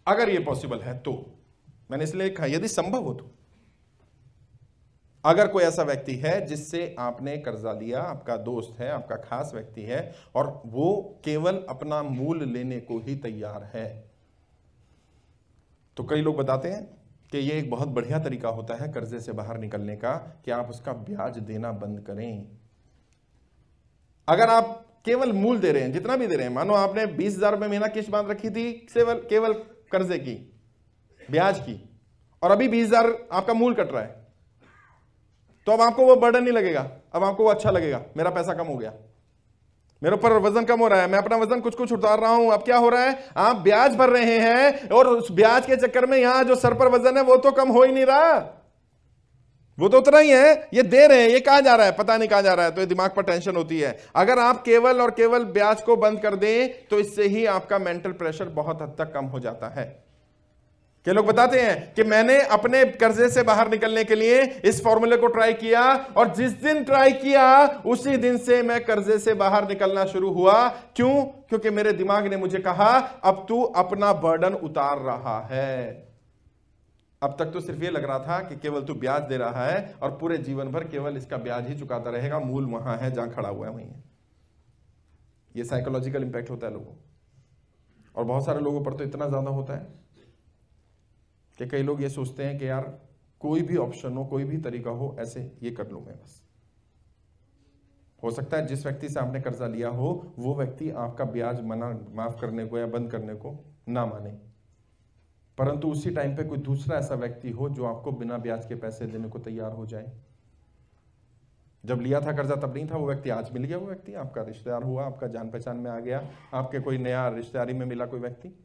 अगर ये पॉसिबल है तो, मैंने इसलिए कहा यदि संभव हो तो। अगर कोई ऐसा व्यक्ति है जिससे आपने कर्जा लिया, आपका दोस्त है, आपका खास व्यक्ति है, और वो केवल अपना मूल लेने को ही तैयार है, तो कई लोग बताते हैं कि ये एक बहुत बढ़िया तरीका होता है कर्जे से बाहर निकलने का, कि आप उसका ब्याज देना बंद करें। अगर आप केवल मूल दे रहे हैं, जितना भी दे रहे हैं, मानो आपने 20,000 रुपये महीना किस्त बांध रखी थी केवल कर्जे की, ब्याज की, और अभी 20,000 आपका मूल कट रहा है, तो अब आपको वो बर्डन नहीं लगेगा, अब आपको वो अच्छा लगेगा, मेरा पैसा कम हो गया, मेरे ऊपर वजन कम हो रहा है, मैं अपना वजन कुछ कुछ उतार रहा हूं। अब क्या हो रहा है, आप ब्याज भर रहे हैं, और उस ब्याज के चक्कर में यहां जो सर पर वजन है वो तो कम हो ही नहीं रहा, वो तो उतना ही है, ये दे रहे हैं, ये कहां जा रहा है पता नहीं कहां जा रहा है, तो ये दिमाग पर टेंशन होती है। अगर आप केवल और केवल ब्याज को बंद कर दें तो इससे ही आपका मेंटल प्रेशर बहुत हद तक कम हो जाता है। के लोग बताते हैं कि मैंने अपने कर्जे से बाहर निकलने के लिए इस फॉर्मूले को ट्राई किया, और जिस दिन ट्राई किया उसी दिन से मैं कर्जे से बाहर निकलना शुरू हुआ। क्यों? क्योंकि मेरे दिमाग ने मुझे कहा अब तू अपना बर्डन उतार रहा है। अब तक तो सिर्फ ये लग रहा था कि केवल तू ब्याज दे रहा है और पूरे जीवन भर केवल इसका ब्याज ही चुकाता रहेगा, मूल वहां है जहां खड़ा हुआ है वहीं है। ये साइकोलॉजिकल इंपैक्ट होता है लोगों, और बहुत सारे लोगों पर तो इतना ज्यादा होता है कि कई लोग ये सोचते हैं कि यार कोई भी ऑप्शन हो, कोई भी तरीका हो, ऐसे ये कर लूं मैं बस। हो सकता है जिस व्यक्ति से आपने कर्जा लिया हो वो व्यक्ति आपका ब्याज माफ करने को या बंद करने को ना माने, परंतु उसी टाइम पे कोई दूसरा ऐसा व्यक्ति हो जो आपको बिना ब्याज के पैसे देने को तैयार हो जाए। जब लिया था कर्जा तब नहीं था वो व्यक्ति, आज मिल गया वो व्यक्ति, आपका रिश्तेदार हुआ, आपका जान पहचान में आ गया, आपके कोई नया रिश्तेदारी में मिला कोई व्यक्ति।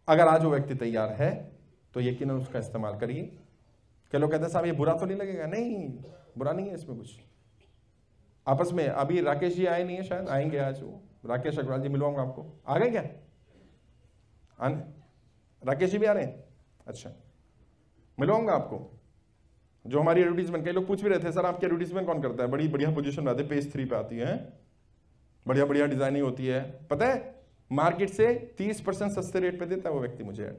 अगर आज वो व्यक्ति तैयार है तो यकीनन उसका इस्तेमाल करिए। क्या लोग कहते हैं साहब ये बुरा तो नहीं लगेगा? नहीं, बुरा नहीं है इसमें कुछ। आपस में अभी राकेश जी आए नहीं है, शायद आएंगे आज, वो राकेश अग्रवाल जी मिलवाऊंगा आपको। आ गए क्या? राकेश जी भी आ रहे हैं? अच्छा, मिलवाऊंगा आपको। जो हमारी एडवर्टीजमेंट, कई लोग पूछ भी रहे थे सर आपकी एडवर्टीजमेंट कौन करता है, बड़ी बढ़िया पोजीशन में आते, पेज 3 पे आती है, बढ़िया बढ़िया डिजाइनिंग होती है, पता है मार्केट से 30% सस्ते रेट पे देता है वो व्यक्ति मुझे,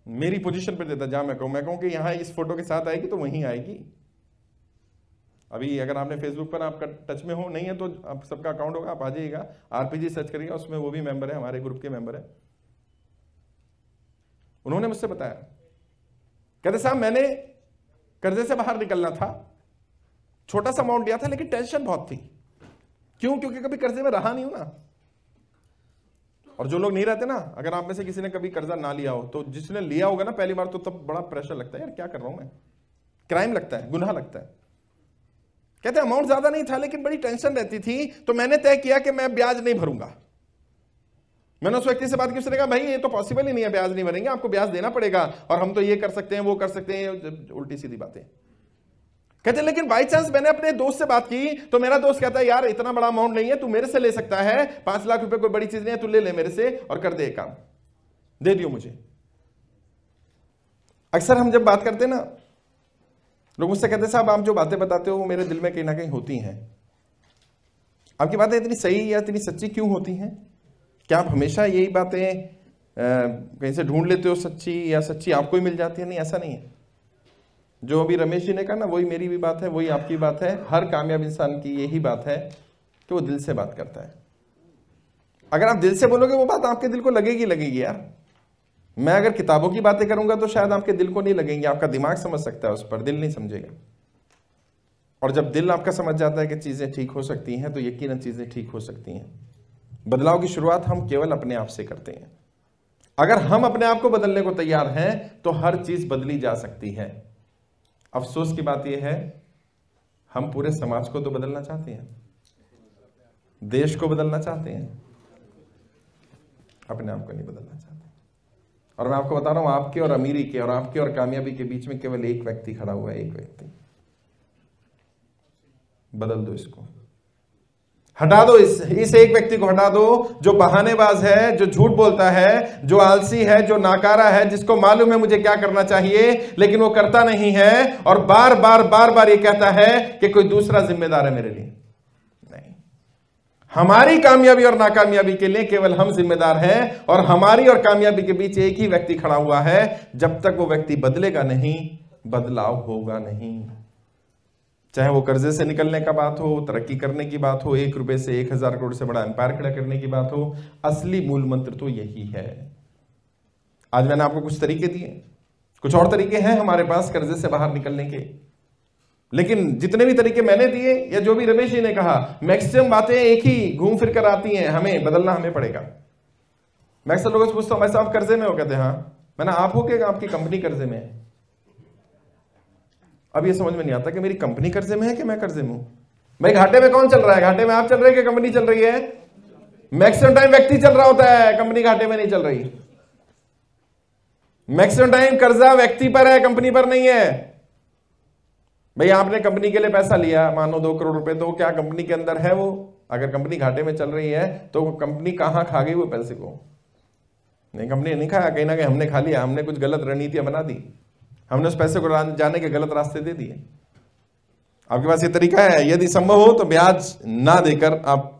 मेरी पोजीशन पे देता। जहां मैं कहूं कि यहां इस फोटो के साथ आएगी तो वहीं आएगी। अभी अगर आपने फेसबुक पर आपका टच में हो, नहीं है तो आप सबका अकाउंट होगा, आप आ जाइएगा, आरपीजी सर्च करिएगा, उसमें वो भी मेंबर है, हमारे ग्रुप के मेंबर है। उन्होंने मुझसे बताया, कहते साहब मैंने कर्जे से बाहर निकलना था, छोटा सा अमाउंट लिया था लेकिन टेंशन बहुत थी। क्यों? क्योंकि कभी कर्जे में रहा नहीं हूं ना। और जो लोग नहीं रहते ना, अगर आप में से किसी ने कभी कर्जा ना लिया हो तो जिसने लिया होगा ना पहली बार, तो तब बड़ा प्रेशर लगता है, यार क्या कर रहा हूं मैं, क्राइम लगता है, गुनाह लगता है। कहते अमाउंट ज्यादा नहीं था लेकिन बड़ी टेंशन रहती थी, तो मैंने तय किया कि मैं ब्याज नहीं भरूंगा। मैंने उस व्यक्ति से बात की, उसने कहा भाई ये तो पॉसिबल ही नहीं है, ब्याज नहीं भरेंगे, आपको ब्याज देना पड़ेगा, और हम तो ये कर सकते हैं वो कर सकते हैं, उल्टी सीधी बातें। कहते लेकिन बाई चांस मैंने अपने दोस्त से बात की तो मेरा दोस्त कहता है यार इतना बड़ा अमाउंट नहीं है, तू मेरे से ले सकता है, 5 लाख रुपए कोई बड़ी चीज नहीं है, तू ले ले मेरे से और कर दे काम, दे दियो मुझे। अक्सर हम जब बात करते हैं ना, लोग मुझसे कहते साहब आप जो बातें बताते हो वो मेरे दिल में कहीं ना कहीं होती हैं। आपकी बातें इतनी सही या इतनी सच्ची क्यों होती हैं? क्या आप हमेशा यही बातें कहीं से ढूंढ लेते हो सच्ची, या सच्ची आपको ही मिल जाती है? नहीं, ऐसा नहीं है। जो अभी रमेश जी ने कहा ना, वही मेरी भी बात है, वही आपकी बात है, हर कामयाब इंसान की यही बात है कि वो दिल से बात करता है। अगर आप दिल से बोलोगे वो बात आपके दिल को लगेगी यार। मैं अगर किताबों की बातें करूंगा तो शायद आपके दिल को नहीं लगेंगी, आपका दिमाग समझ सकता है उस पर, दिल नहीं समझेगा। और जब दिल आपका समझ जाता है कि चीजें ठीक हो सकती हैं तो यकीनन चीजें ठीक हो सकती हैं। बदलाव की शुरुआत हम केवल अपने आप से करते हैं। अगर हम अपने आप को बदलने को तैयार हैं तो हर चीज बदली जा सकती है। अफसोस की बात यह है हम पूरे समाज को तो बदलना चाहते हैं, देश को बदलना चाहते हैं, अपने आप को नहीं बदलना चाहते। और मैं आपको बता रहा हूं, आपके और अमीरी के और आपके और कामयाबी के बीच में केवल एक व्यक्ति खड़ा हुआ है, एक व्यक्ति। बदल दो इसको, हटा दो इस एक व्यक्ति को हटा दो जो बहानेबाज है, जो झूठ बोलता है, जो आलसी है, जो नाकारा है, जिसको मालूम है मुझे क्या करना चाहिए लेकिन वो करता नहीं है, और बार बार ये कहता है कि कोई दूसरा जिम्मेदार है मेरे लिए। नहीं, हमारी कामयाबी और नाकामयाबी के लिए केवल हम जिम्मेदार हैं, और हमारी और कामयाबी के बीच एक ही व्यक्ति खड़ा हुआ है। जब तक वो व्यक्ति बदलेगा नहीं, बदलाव होगा नहीं। चाहे वो कर्जे से निकलने का बात हो, तरक्की करने की बात हो, 1 रुपए से 1000 करोड़ से बड़ा एम्पायर खड़ा करने की बात हो, असली मूल मंत्र तो यही है। आज मैंने आपको कुछ तरीके दिए, कुछ और तरीके हैं हमारे पास कर्जे से बाहर निकलने के, लेकिन जितने भी तरीके मैंने दिए या जो भी रमेश जी ने कहा, मैक्सिमम बातें एक ही घूम फिर कर आती हैं। हमें बदलना हमें पड़ेगा। मैं अक्सर लोगों से पूछता हूं, भाई साहब कर्जे में हो? कहते हैं हाँ। मैंने आप हो क्या आपकी कंपनी कर्जे में है? अब ये समझ में नहीं आता कि मेरी कंपनी कर्जे में है कि मैं कर्जे में हूं। भाई घाटे में कौन चल रहा है? घाटे में आप चल रहे हैं कि कंपनी चल रही है? मैक्सिमम टाइम व्यक्ति चल रहा होता है, कंपनी घाटे में नहीं चल रही। मैक्सिमम टाइम कर्जा व्यक्ति पर है, कंपनी पर नहीं है। भाई आपने कंपनी के लिए पैसा लिया, मानो 2 करोड़ रुपए, तो क्या कंपनी के अंदर है वो? अगर कंपनी घाटे में चल रही है तो कंपनी कहां खा गई वो पैसे को? नहीं, कंपनी नहीं खाया, कहीं ना कहीं हमने खा लिया। हमने कुछ गलत रणनीतियां बना दी, हमने उस पैसे को जाने के गलत रास्ते दे दिए। आपके पास ये तरीका है, यदि संभव हो तो ब्याज ना देकर आप